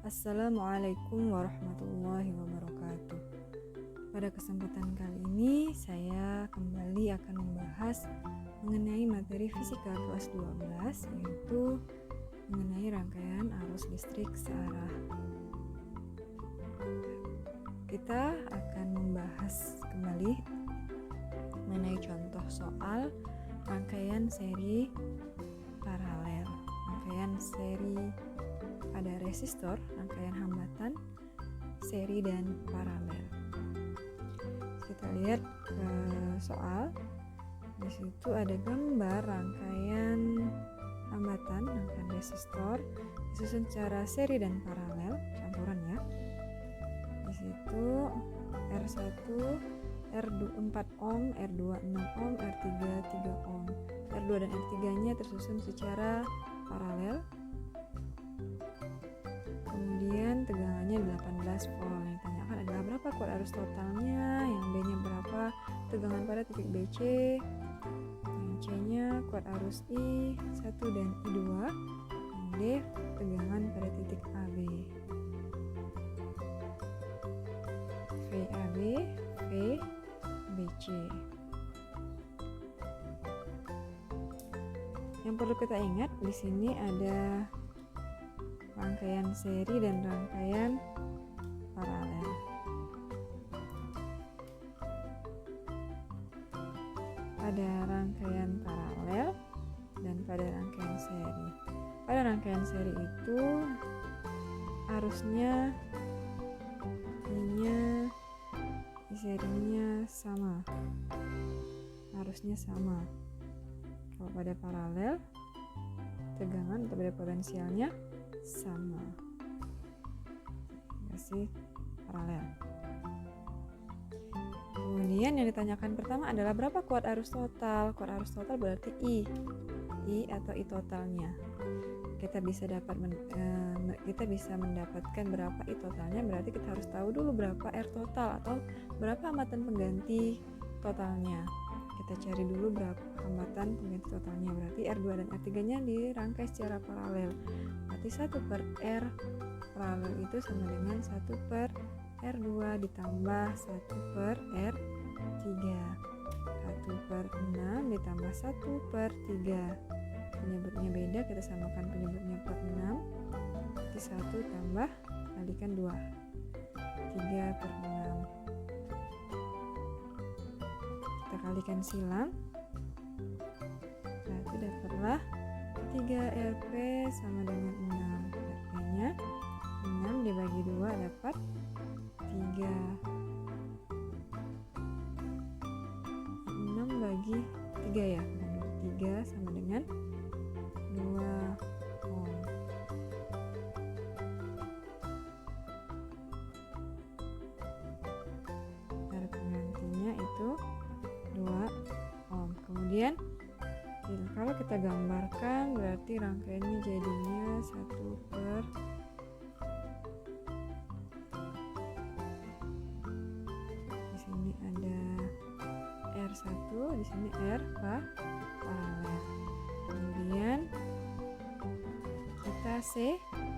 Assalamualaikum warahmatullahi wabarakatuh. Pada kesempatan kali ini saya kembali akan membahas mengenai materi fisika kelas 12, yaitu mengenai rangkaian arus listrik searah. Kita akan membahas kembali mengenai contoh soal rangkaian seri paralel, rangkaian seri pada resistor, rangkaian hambatan, seri dan paralel. Kita lihat soal. Di situ ada gambar rangkaian hambatan, rangkaian resistor disusun secara seri dan paralel, campuran ya. Di situ R1 R4 ohm, R2 6 ohm, R3 3 ohm. R2 dan R3-nya tersusun secara paralel. Kemudian tegangannya 18 volt. Yang ditanyakan adalah berapa kuat arus totalnya, yang B-nya berapa tegangan pada titik BC, yang C-nya kuat arus I1 dan I2, yang D tegangan pada titik AB. VAB, VBC. Yang perlu kita ingat di sini ada rangkaian seri dan rangkaian paralel. Pada rangkaian paralel dan pada rangkaian seri. Pada rangkaian seri itu arusnya I-nya di serinya sama. Arusnya sama. Kalau pada paralel, tegangan atau pada potensialnya sama. Kasih paralel. Kemudian yang ditanyakan pertama adalah berapa kuat arus total. Kuat arus total berarti I atau I totalnya. Kita bisa mendapatkan berapa I totalnya, berarti kita harus tahu dulu berapa R total atau berapa hambatan pengganti totalnya. Kita cari dulu berapa hambatan pengganti totalnya, berarti R2 dan R3-nya dirangkai secara paralel. Berarti 1 per R paralel itu sama dengan 1 per R2 ditambah 1 per R3. 1 per 6 ditambah 1 per 3. Penyebutnya beda, kita samakan penyebutnya per 6. Berarti 1 tambah kalikan 2. 3 per 6. Kita kalikan silang. Berarti dapatlah 3 Rp sama dengan 6. Rp-nya 6 dibagi 2 dapat 3. 6 bagi 3 ya. 3 sama dengan 2 ohm. R penggantinya itu 2 ohm. Kemudian kalau kita gambarkan berarti rangkaiannya jadinya 1 per di sini ada R1, di sini R paralel. Kemudian kita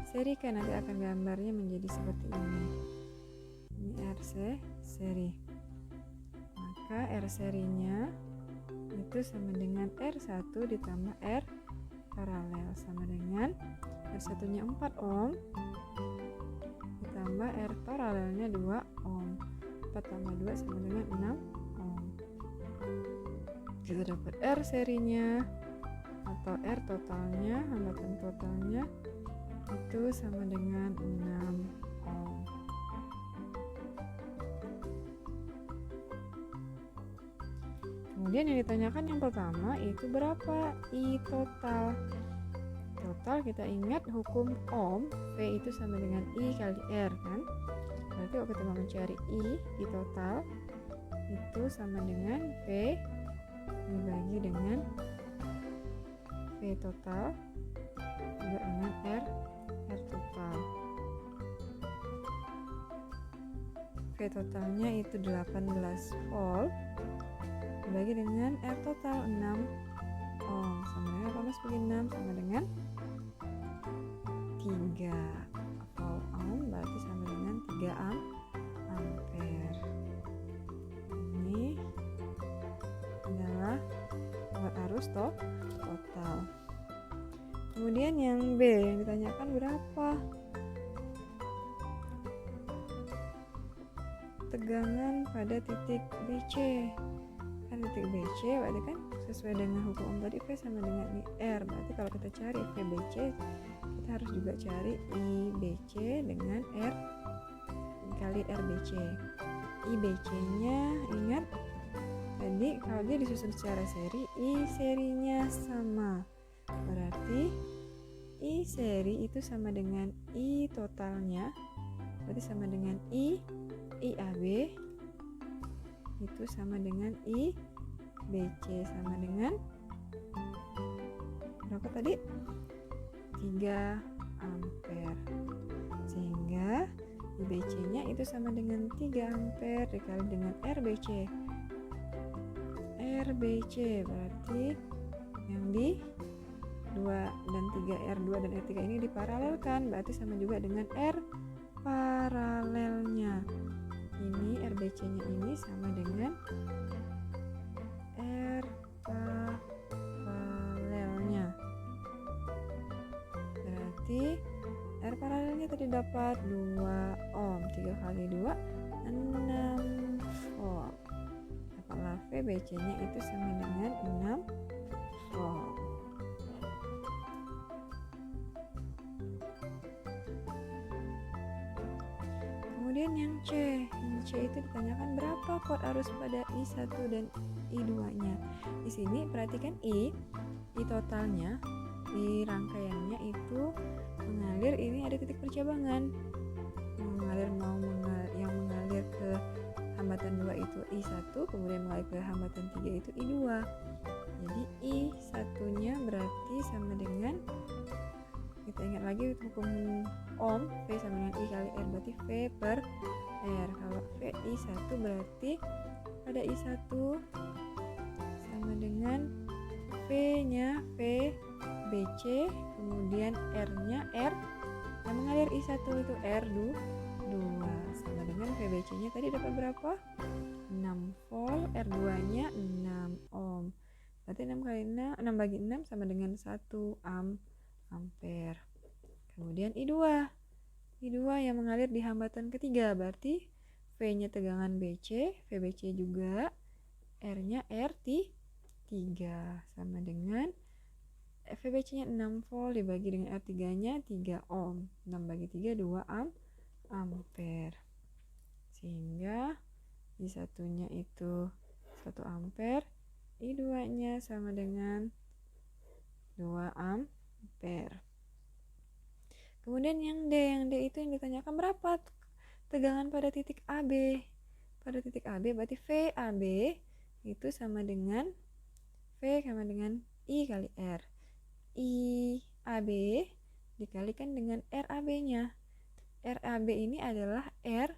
serikan, nanti akan gambarnya menjadi seperti ini. Ini RC seri. Maka R serinya itu sama dengan R1 ditambah R paralel sama dengan R1 nya 4 ohm ditambah R paralelnya 2 ohm. 4 tambah 2 sama dengan 6 ohm. Kita dapat R serinya atau R totalnya, hambatan totalnya itu sama dengan 6 ohm. Kemudian yang ditanyakan yang pertama itu berapa I total. Total kita ingat hukum ohm, V itu sama dengan I kali R kan. Berarti kalau kita mau mencari I total itu sama dengan V dibagi dengan V total juga dengan R total. V totalnya itu 18 volt dibagi dengan R total 6 ohm sama dengan 18 bagi 6 sama dengan 3 volt ohm. berarti sama dengan 3 ampere. Ini adalah kuat arus total. Kemudian yang B yang ditanyakan berapa? Tegangan pada titik BC. Kan titik BC berarti kan sesuai dengan hukum Ohm tadi, V sama dengan IR. Berarti kalau kita cari VBC, kita harus juga cari IBC dengan R kali RBC. IBC nya ingat tadi kalau dia disusun secara seri, I serinya sama, berarti I seri itu sama dengan I totalnya, berarti sama dengan IAB itu sama dengan IBC sama dengan berapa tadi? 3 ampere. Sehingga IBC nya itu sama dengan 3 ampere dikali dengan RBC. RBC berarti yang di 2 dan 3, R2 dan R3 ini diparalelkan, berarti sama juga dengan R paralelnya. Ini RBC nya ini sama dengan R paralelnya. Berarti R paralelnya tadi dapat 2 ohm, 3 kali 2 6 volt. Dapatlah VBC nya itu sama dengan 6 volt. Kemudian yang C itu ditanyakan berapa kuat arus pada I1 dan I2-nya. Di sini perhatikan I totalnya di rangkaiannya itu mengalir, ini ada titik percabangan. Yang mengalir ke hambatan 2 itu I1, kemudian mengalir ke hambatan 3 itu I2. Jadi I1-nya berarti sama dengan, kita ingat lagi hukum Ohm, V sama dengan I kali R, berarti V per R. Kalau V I1 berarti pada I1 sama dengan V-nya V BC, kemudian R-nya R yang mengalir I1 itu R2 sama dengan VBC-nya tadi dapat berapa? 6 volt, R2-nya 6 ohm. Berarti 6 kali 6, 6 bagi 6 sama dengan 1 ampere. Kemudian I2 yang mengalir di hambatan ketiga, berarti V-nya tegangan BC, VBC juga, R-nya R3 sama dengan VBC-nya 6 volt dibagi dengan R3-nya 3 ohm. 6 bagi 3 2 ampere. Sehingga I1-nya itu 1 ampere, I2-nya sama dengan 2 ampere. Kemudian yang D itu yang ditanyakan berapa tegangan pada titik AB. Pada titik AB berarti VAB itu sama dengan V sama dengan I kali R. IAB dikalikan dengan RAB-nya. RAB ini adalah R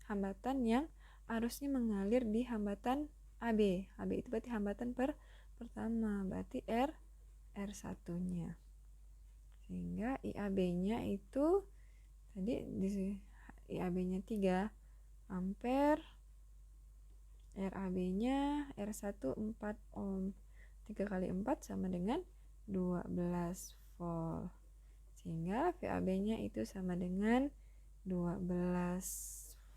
hambatan yang arusnya mengalir di hambatan AB. AB itu berarti hambatan pertama, berarti R1-nya. Sehingga IAB-nya itu tadi di IAB-nya 3 ampere, RAB-nya R1 4 ohm. 3 kali 4 sama dengan 12 volt. Sehingga VAB-nya itu sama dengan 12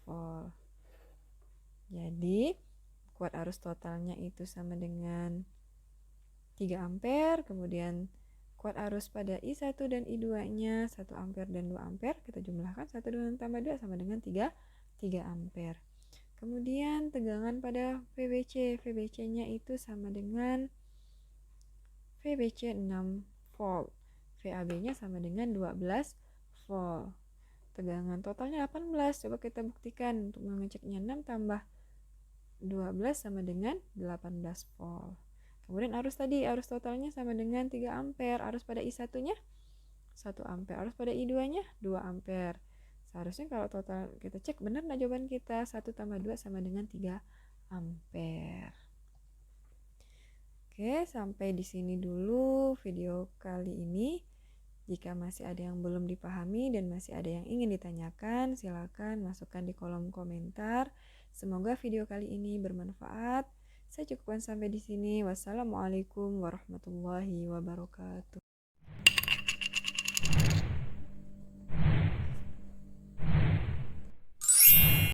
volt. Jadi kuat arus totalnya itu sama dengan 3 ampere. Kemudian kuat arus pada I1 dan I2-nya 1 ampere dan 2 ampere. Kita jumlahkan 1 dengan tambah 2 sama dengan 3 ampere. Kemudian tegangan pada VBC-nya itu sama dengan VBC 6 volt. VAB-nya sama dengan 12 volt. Tegangan totalnya 18. Coba kita buktikan. Untuk mengeceknya 6 tambah 12 sama dengan 18 volt. Kemudian arus totalnya sama dengan 3 ampere. Arus pada I1-nya 1 ampere. Arus pada I2-nya 2 ampere. Seharusnya kalau total kita cek benar nah jawaban kita. 1 tambah 2 sama dengan 3 ampere. Oke, sampai di sini dulu video kali ini. Jika masih ada yang belum dipahami dan masih ada yang ingin ditanyakan, silakan masukkan di kolom komentar. Semoga video kali ini bermanfaat. Saya cukupkan sampai di sini. Wassalamualaikum warahmatullahi wabarakatuh.